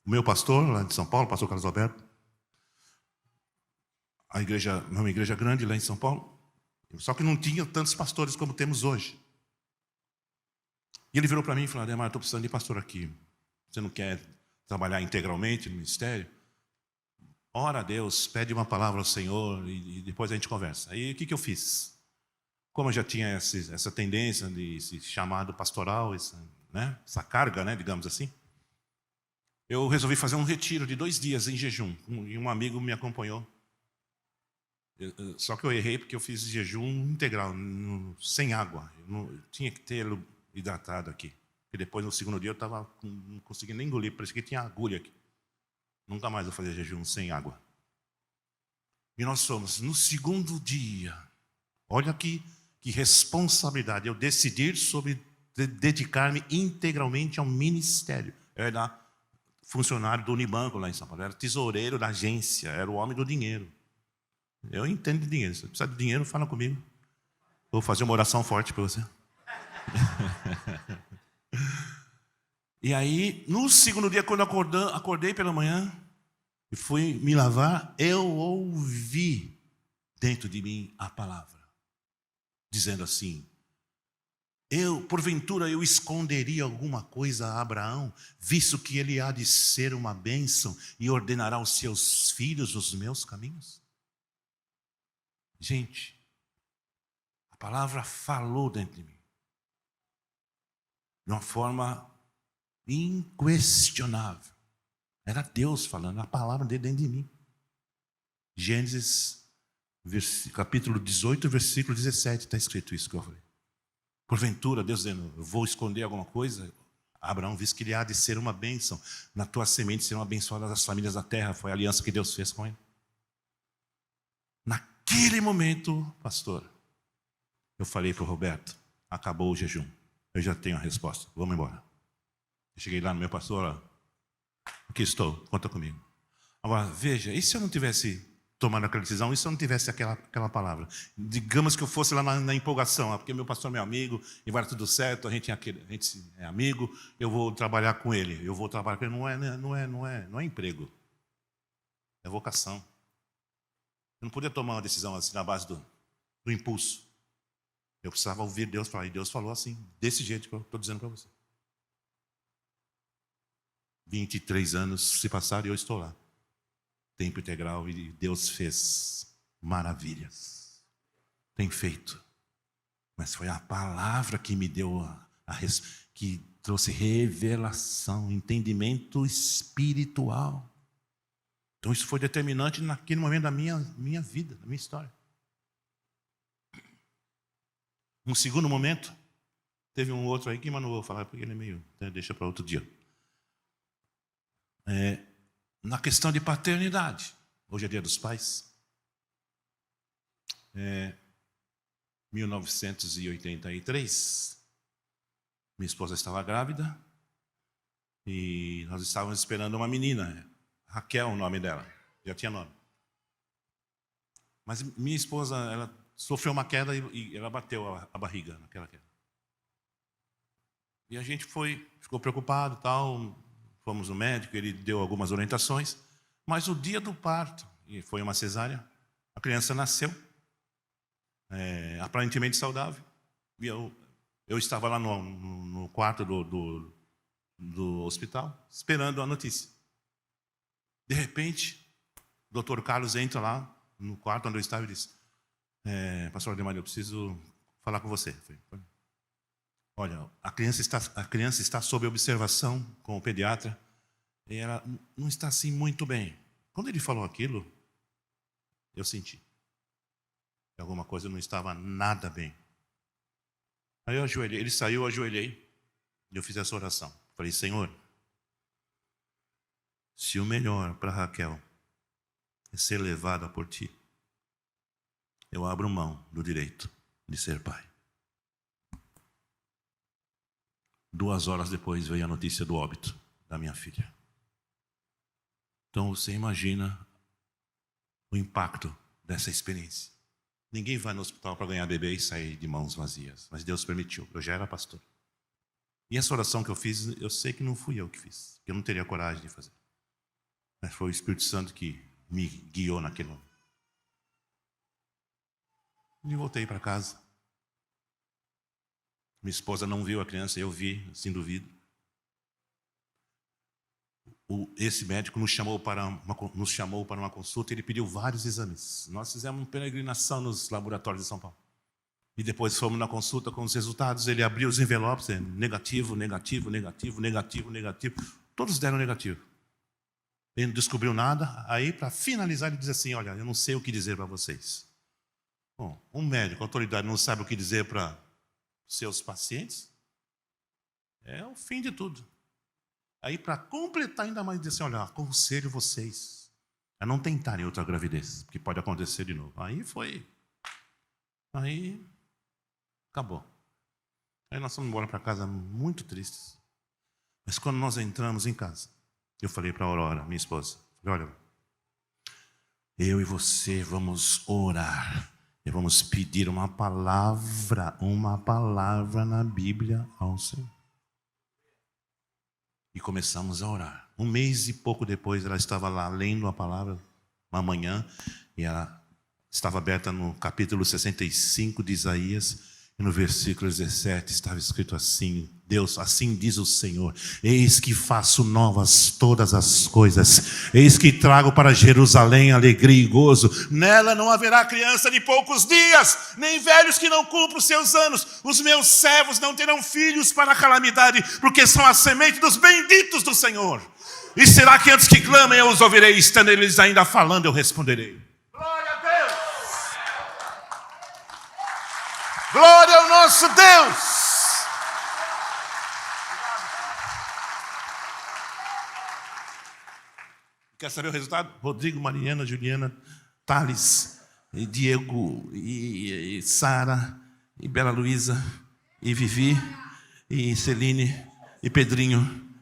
o meu pastor lá de São Paulo, o pastor Carlos Alberto, a igreja, uma igreja grande lá em São Paulo, só que não tinha tantos pastores como temos hoje. E ele virou para mim e falou: Ademar, estou precisando de pastor aqui. Você não quer trabalhar integralmente no ministério? Ora a Deus, pede uma palavra ao Senhor e depois a gente conversa. Aí o que eu fiz? Como eu já tinha essa tendência de esse chamado pastoral, essa carga, digamos assim, eu resolvi fazer um retiro de 2 dias em jejum. E um amigo me acompanhou. Só que eu errei porque eu fiz jejum integral, sem água. Eu tinha que ter hidratado aqui. E depois, no segundo dia, eu não conseguia nem engolir, parecia que tinha agulha aqui. Nunca mais eu fazia jejum sem água. E nós fomos no segundo dia. Olha que responsabilidade. Eu decidir sobre dedicar-me integralmente ao ministério. Eu era funcionário do Unibanco lá em São Paulo. Eu era tesoureiro da agência. Era o homem do dinheiro. Eu entendo de dinheiro. Se você precisar de dinheiro, fala comigo. Vou fazer uma oração forte para você. E aí, no segundo dia, quando acordei pela manhã e fui me lavar, eu ouvi dentro de mim a palavra, dizendo assim: porventura eu esconderia alguma coisa a Abraão, visto que ele há de ser uma bênção e ordenará aos seus filhos os meus caminhos? Gente, a palavra falou dentro de mim, de uma forma inquestionável. Era Deus falando, a palavra dele dentro de mim. Gênesis, capítulo 18, versículo 17, está escrito isso que eu falei. Porventura, Deus dizendo: eu vou esconder alguma coisa? Abraão, visto que ele há de ser uma bênção, na tua semente serão abençoadas as famílias da terra. Foi a aliança que Deus fez com ele. Naquele momento, pastor, eu falei para o Roberto: acabou o jejum, eu já tenho a resposta, vamos embora. Eu cheguei lá no meu pastor: aqui estou, conta comigo. Agora, veja, e se eu não tivesse tomado aquela decisão, e se eu não tivesse aquela palavra? Digamos que eu fosse lá na empolgação, porque meu pastor é meu amigo, e vai tudo certo, a gente é amigo, eu vou trabalhar com ele, não é emprego, é vocação. Eu não podia tomar uma decisão assim na base do impulso. Eu precisava ouvir Deus falar, e Deus falou assim, desse jeito que eu estou dizendo para você. 23 anos se passaram e eu estou lá. Tempo integral, e Deus fez maravilhas. Tem feito. Mas foi a palavra que me deu que trouxe revelação, entendimento espiritual. Então isso foi determinante naquele momento da minha vida, da minha história. Um segundo momento, teve um outro aí que mas não vou falar porque ele é meio... Deixa para outro dia. Na questão de paternidade. Hoje é dia dos pais. 1983, minha esposa estava grávida e nós estávamos esperando uma menina, Raquel, o nome dela, já tinha nome. Mas minha esposa, ela sofreu uma queda e ela bateu a barriga naquela queda. E a gente ficou preocupado e tal, fomos no médico, ele deu algumas orientações, mas o dia do parto, e foi uma cesárea, a criança nasceu, aparentemente saudável. E eu estava lá no quarto do hospital, esperando a notícia. De repente, o doutor Carlos entra lá no quarto onde eu estava e disse: pastor Ademar, eu preciso falar com você. Olha, a criança está sob observação com o pediatra e ela não está assim muito bem. Quando ele falou aquilo, eu senti que alguma coisa não estava nada bem. Aí eu ajoelhei, ele saiu, eu ajoelhei e eu fiz essa oração. Falei: Senhor, se o melhor para Raquel é ser levada por ti, eu abro mão do direito de ser pai. 2 horas depois veio a notícia do óbito da minha filha. Então você imagina o impacto dessa experiência. Ninguém vai no hospital para ganhar bebê e sair de mãos vazias, mas Deus permitiu. Eu já era pastor. E essa oração que eu fiz, eu sei que não fui eu que fiz, que eu não teria coragem de fazer. Mas foi o Espírito Santo que me guiou naquele momento. E voltei para casa. Minha esposa não viu a criança, eu vi, assim duvido. Esse médico nos chamou para uma consulta e ele pediu vários exames. Nós fizemos uma peregrinação nos laboratórios de São Paulo. E depois fomos na consulta com os resultados. Ele abriu os envelopes, negativo, negativo, negativo, negativo, negativo. Todos deram negativo. Ele não descobriu nada. Aí, para finalizar, ele diz assim: olha, eu não sei o que dizer para vocês. Bom, um médico, a autoridade, não sabe o que dizer para seus pacientes, é o fim de tudo. Aí, para completar ainda mais, diz assim: olha, aconselho vocês a não tentarem outra gravidez, porque pode acontecer de novo. Aí acabou. Aí nós fomos embora para casa muito tristes. Mas quando nós entramos em casa, eu falei para a Aurora, minha esposa: olha, eu e você vamos orar e vamos pedir uma palavra na Bíblia ao Senhor. E começamos a orar. 1 mês e pouco depois, ela estava lá lendo a palavra, uma manhã, e ela estava aberta no capítulo 65 de Isaías, e no versículo 17 estava escrito assim: Deus, assim diz o Senhor: eis que faço novas todas as coisas, eis que trago para Jerusalém alegria e gozo, nela não haverá criança de poucos dias, nem velhos que não cumpram os seus anos, os meus servos não terão filhos para a calamidade, porque são a semente dos benditos do Senhor. E será que antes que clamem eu os ouvirei, estando eles ainda falando eu responderei. Glória a Deus! Glória ao nosso Deus! Quer saber o resultado? Rodrigo, Mariana, Juliana, Thales, e Diego, e Sara, e Bela Luísa, e Vivi, e Celine, e Pedrinho,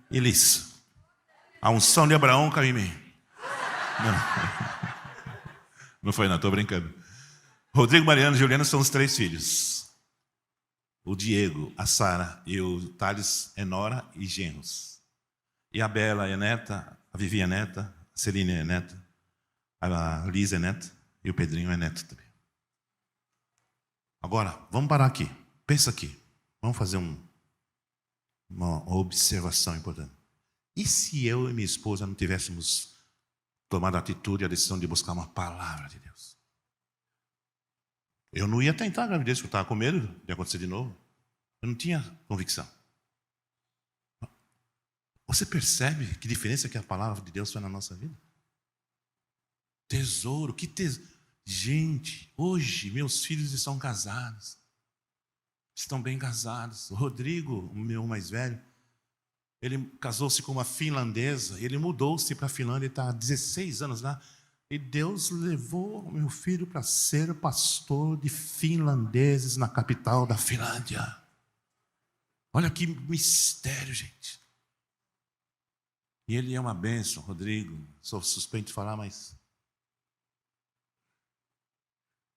e Liz. A unção de Abraão caiu em mim. Não foi não, estou brincando. Rodrigo, Mariana e Juliana são os 3 filhos. O Diego, a Sara e o Thales é nora e genros. E a Bela é neta, a Vivi é neta, a Celine é neta, a Liz é neta e o Pedrinho é neto também. Agora, vamos parar aqui. Pensa aqui. Vamos fazer uma observação importante. E se eu e minha esposa não tivéssemos tomado a atitude e a decisão de buscar uma palavra de Deus? Eu não ia tentar a gravidez, porque eu estava com medo de acontecer de novo. Eu não tinha convicção. Você percebe que diferença que a palavra de Deus faz na nossa vida? Tesouro, que tesouro. Gente, hoje meus filhos estão casados. estão bem casados. O Rodrigo, o meu mais velho, ele casou-se com uma finlandesa, ele mudou-se para a Finlândia, ele está há 16 anos lá. E Deus levou meu filho para ser pastor de finlandeses na capital da Finlândia. Olha que mistério, gente. E ele é uma bênção, Rodrigo. Sou suspeito de falar, mas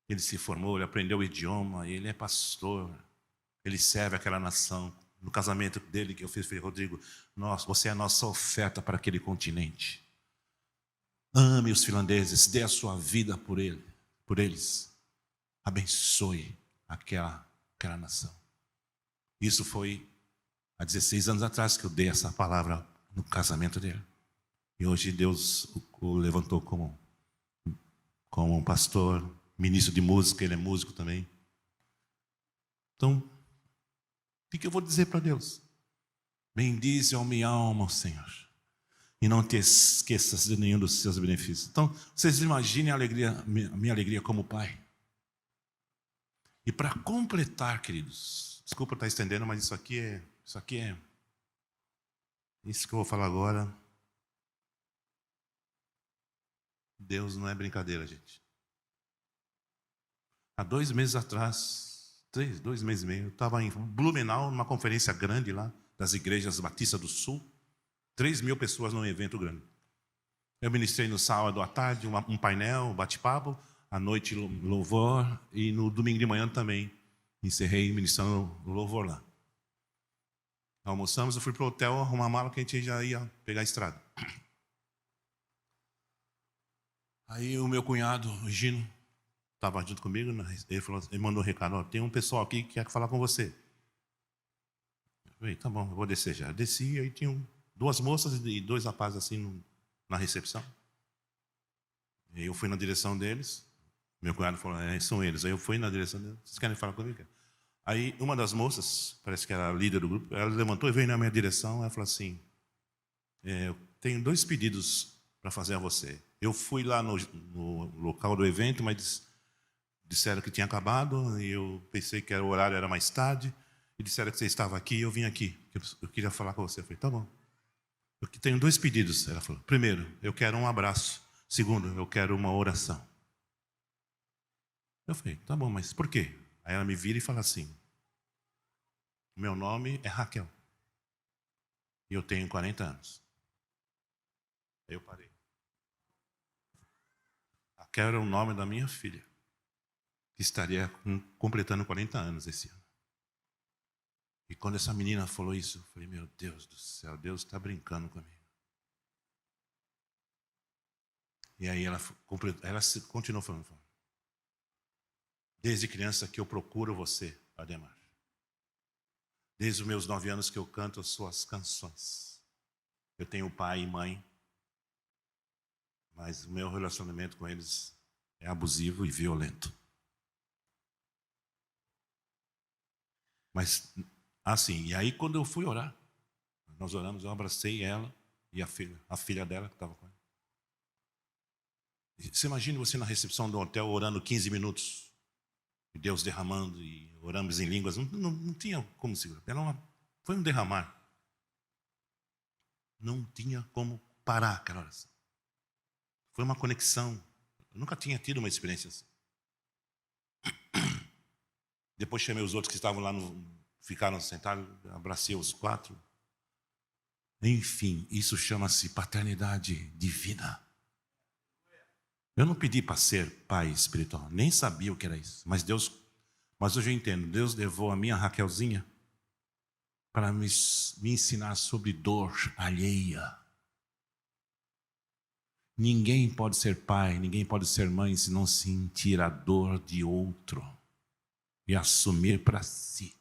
ele se formou, ele aprendeu o idioma, ele é pastor. Ele serve aquela nação. No casamento dele que eu fiz, falei, Rodrigo, você é a nossa oferta para aquele continente. Ame os finlandeses, dê a sua vida por eles. Abençoe aquela nação. Isso foi há 16 anos atrás que eu dei essa palavra no casamento dele. E hoje Deus o levantou como um pastor, ministro de música, ele é músico também. Então, o que eu vou dizer para Deus? Bendize a minha alma, Senhor, e não te esqueças de nenhum dos seus benefícios. Então, vocês imaginem a minha alegria como pai. E para completar, queridos, desculpa estar estendendo, mas isso que eu vou falar agora. Deus não é brincadeira, gente. Há 2 meses atrás, 2 meses e meio, eu estava em Blumenau, numa conferência grande lá, das igrejas Batista do Sul. 3.000 pessoas num evento grande. Eu ministrei no sábado à tarde um painel, um bate-papo, à noite louvor, e no domingo de manhã também encerrei ministrando o louvor lá. Almoçamos, eu fui para o hotel arrumar a mala que a gente já ia pegar a estrada. Aí o meu cunhado, o Gino, estava junto comigo, ele mandou um recado, tem um pessoal aqui que quer falar com você. Eu falei, tá bom, eu vou descer já. Eu desci, aí tinham 2 moças e 2 rapazes assim na recepção. E eu fui na direção deles. Meu cunhado falou, são eles. Aí eu fui na direção deles. Vocês querem falar comigo? Aí uma das moças, parece que era a líder do grupo, ela levantou e veio na minha direção. Ela falou assim, eu tenho 2 pedidos para fazer a você. Eu fui lá no local do evento, mas disseram que tinha acabado. E eu pensei que o horário era mais tarde. E disseram que você estava aqui e eu vim aqui. Eu queria falar com você. Eu falei, tá bom. Eu tenho 2 pedidos. Ela falou, primeiro, eu quero um abraço. Segundo, eu quero uma oração. Eu falei, tá bom, mas por quê? Aí ela me vira e fala assim, meu nome é Raquel. E eu tenho 40 anos. Aí eu parei. Raquel era o nome da minha filha, que estaria completando 40 anos esse ano. E quando essa menina falou isso, eu falei, meu Deus do céu, Deus está brincando comigo. E aí ela continuou falando. Desde criança que eu procuro você, Ademar. Desde os meus 9 anos que eu canto as suas canções. Eu tenho pai e mãe, mas o meu relacionamento com eles é abusivo e violento. Mas, assim, e aí quando eu fui orar, nós oramos, eu abracei ela e a filha dela que estava com ela. Você imagina você na recepção do hotel orando 15 minutos, e Deus derramando, e oramos em línguas, não tinha como segurar. Foi um derramar. Não tinha como parar aquela oração. Foi uma conexão. Eu nunca tinha tido uma experiência assim. Depois chamei os outros que estavam lá, ficaram sentados, abracei os 4. Enfim, isso chama-se paternidade divina. Eu não pedi para ser pai espiritual, nem sabia o que era isso. Mas hoje eu entendo, Deus levou a minha Raquelzinha para me ensinar sobre dor alheia. Ninguém pode ser pai, ninguém pode ser mãe se não sentir a dor de outro e assumir para si.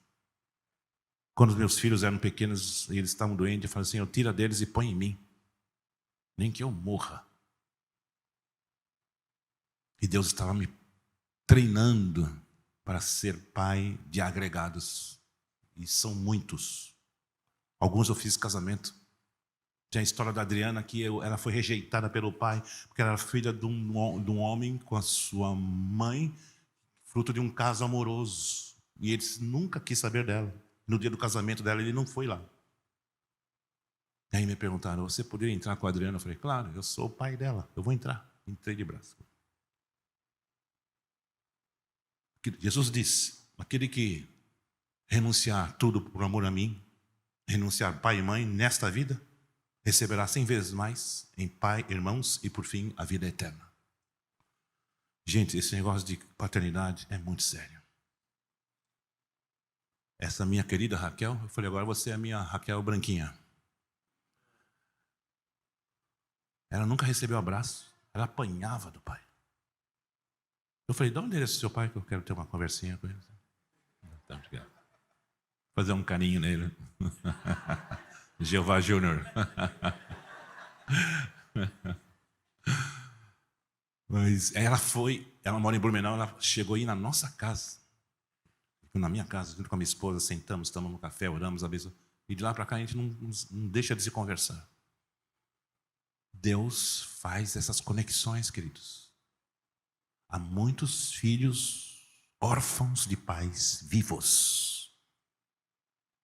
Quando os meus filhos eram pequenos e eles estavam doentes, eu falei assim, eu tira deles e põe em mim, nem que eu morra. E Deus estava me treinando para ser pai de agregados. E são muitos. Alguns eu fiz casamento. Tem a história da Adriana, que ela foi rejeitada pelo pai, porque ela era filha de um homem com a sua mãe, fruto de um caso amoroso. E ele nunca quis saber dela. No dia do casamento dela, ele não foi lá. E aí me perguntaram, você poderia entrar com a Adriana? Eu falei, claro, eu sou o pai dela, eu vou entrar. Entrei de braço. Jesus disse, aquele que renunciar tudo por amor a mim, renunciar pai e mãe nesta vida, receberá 100 vezes mais em pai, irmãos e por fim a vida eterna. Gente, esse negócio de paternidade é muito sério. Essa minha querida Raquel, eu falei, agora você é a minha Raquel branquinha. Ela nunca recebeu abraço, ela apanhava do pai. Eu falei, dá o endereço do seu pai que eu quero ter uma conversinha com ele. Tá, obrigado. Fazer um carinho nele. Jeová Júnior. Mas ela mora em Blumenau, ela chegou aí na nossa casa. Na minha casa, junto com a minha esposa, sentamos, tomamos um café, oramos, abençoamos. E de lá para cá a gente não deixa de se conversar. Deus faz essas conexões, queridos. Há muitos filhos órfãos de pais vivos.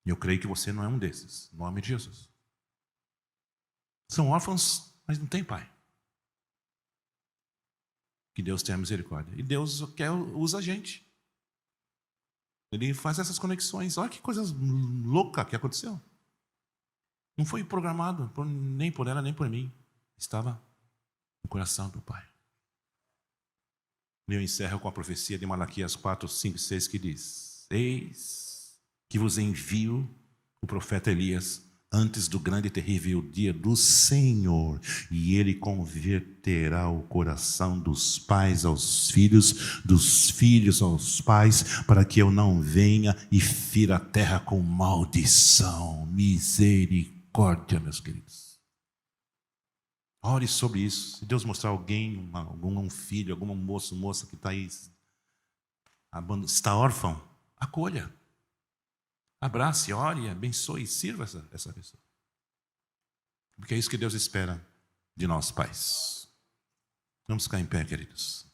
E eu creio que você não é um desses, em nome de Jesus. São órfãos, mas não tem pai. Que Deus tenha misericórdia. E Deus usa a gente. Ele faz essas conexões. Olha que coisa louca que aconteceu. Não foi programado nem por ela, nem por mim. Estava no coração do Pai. Eu encerro com a profecia de Malaquias 4, 5 e 6 que diz: eis que vos envio o profeta Elias antes do grande e terrível dia do Senhor, e ele converterá o coração dos pais aos filhos, dos filhos aos pais, para que eu não venha e fira a terra com maldição. Misericórdia, meus queridos. Ore sobre isso. Se Deus mostrar alguém, algum filho, algum moço, moça que está aí, está órfão, acolha. Abrace, ore, abençoe e sirva essa pessoa. Porque é isso que Deus espera de nós, pais. Vamos ficar em pé, queridos.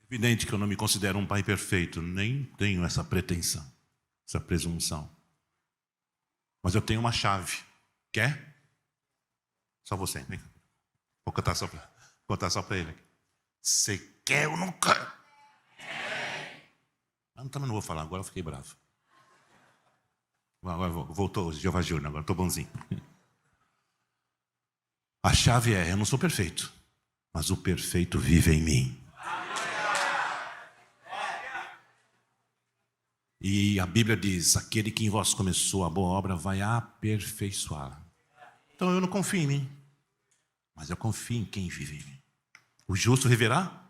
É evidente que eu não me considero um pai perfeito, nem tenho essa pretensão, essa presunção. Mas eu tenho uma chave. Quer? Só você, vem cá. Vou cantar só para ele. Você quer ou não quer? Eu também não vou falar, agora eu fiquei bravo. Agora voltou o Jeová Júnior, agora estou bonzinho. A chave é, eu não sou perfeito, mas o perfeito vive em mim. E a Bíblia diz, aquele que em vós começou a boa obra vai aperfeiçoá-la. Então eu não confio em mim, mas eu confio em quem vive em mim. O justo viverá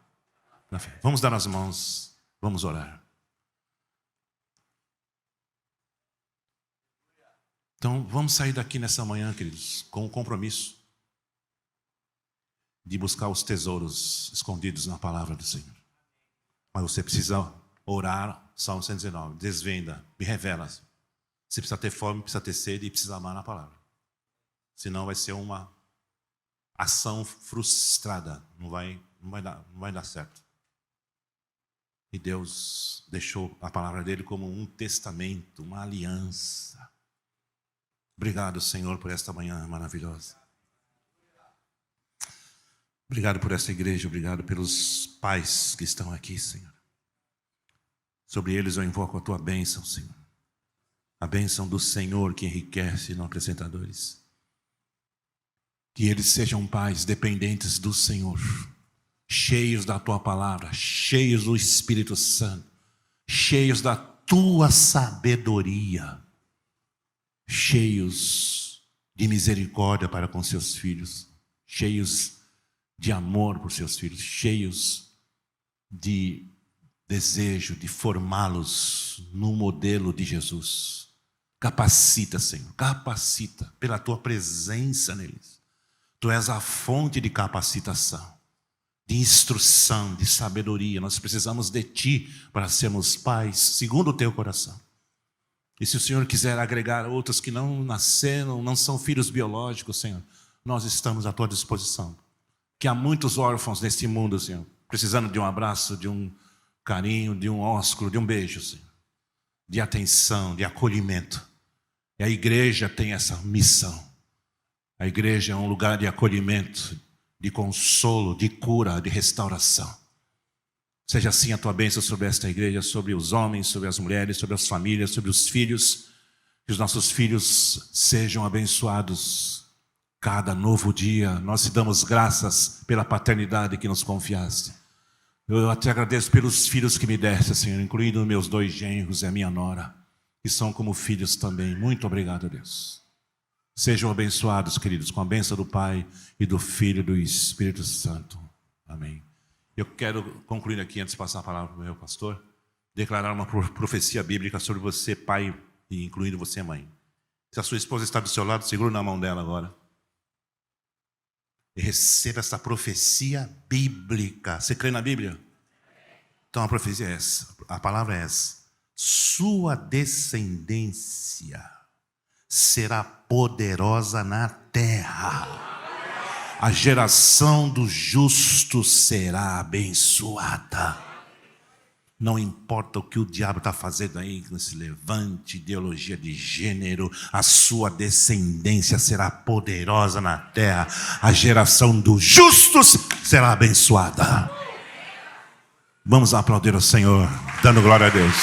na fé. Vamos dar as mãos, vamos orar. Então vamos sair daqui nessa manhã, queridos, com o compromisso de buscar os tesouros escondidos na palavra do Senhor. Mas você precisa orar, Salmo 119, desvenda, me revela. Você precisa ter fome, precisa ter sede e precisa amar na palavra. Senão vai ser uma ação frustrada, não vai dar certo. E Deus deixou a palavra dele como um testamento, uma aliança. Obrigado, Senhor, por esta manhã maravilhosa. Obrigado por essa igreja, obrigado pelos pais que estão aqui, Senhor. Sobre eles eu invoco a tua bênção, Senhor. A bênção do Senhor que enriquece e não acrescenta dores. Que eles sejam pais dependentes do Senhor, cheios da tua palavra, cheios do Espírito Santo, cheios da tua sabedoria, cheios de misericórdia para com seus filhos, cheios de amor por seus filhos, cheios de desejo de formá-los no modelo de Jesus. Capacita, Senhor, capacita pela tua presença neles. Tu és a fonte de capacitação, de instrução, de sabedoria. Nós precisamos de Ti para sermos pais segundo o Teu coração. E se o Senhor quiser agregar outros que não nasceram, não são filhos biológicos, Senhor, nós estamos à tua disposição. Que há muitos órfãos neste mundo, Senhor, precisando de um abraço, de um carinho, de um ósculo, de um beijo, Senhor, de atenção, de acolhimento. E a igreja tem essa missão. A igreja é um lugar de acolhimento, de consolo, de cura, de restauração. Seja assim a tua bênção sobre esta igreja, sobre os homens, sobre as mulheres, sobre as famílias, sobre os filhos. Que os nossos filhos sejam abençoados. Cada novo dia, nós te damos graças pela paternidade que nos confiaste. Eu te agradeço pelos filhos que me deste, Senhor, incluindo meus 2 genros e a minha nora, que são como filhos também. Muito obrigado, Deus. Sejam abençoados, queridos, com a bênção do Pai e do Filho e do Espírito Santo. Amém. Eu quero concluir aqui, antes de passar a palavra para o meu pastor, declarar uma profecia bíblica sobre você, pai, e incluindo você, mãe. Se a sua esposa está do seu lado, segura na mão dela agora. E receba essa profecia bíblica. Você crê na Bíblia? Então a profecia é essa, a palavra é essa. Sua descendência será poderosa na terra. A geração do justo será abençoada. Não importa o que o diabo está fazendo aí, nesse levante, ideologia de gênero, a sua descendência será poderosa na terra. A geração dos justos será abençoada. Vamos aplaudir o Senhor, dando glória a Deus.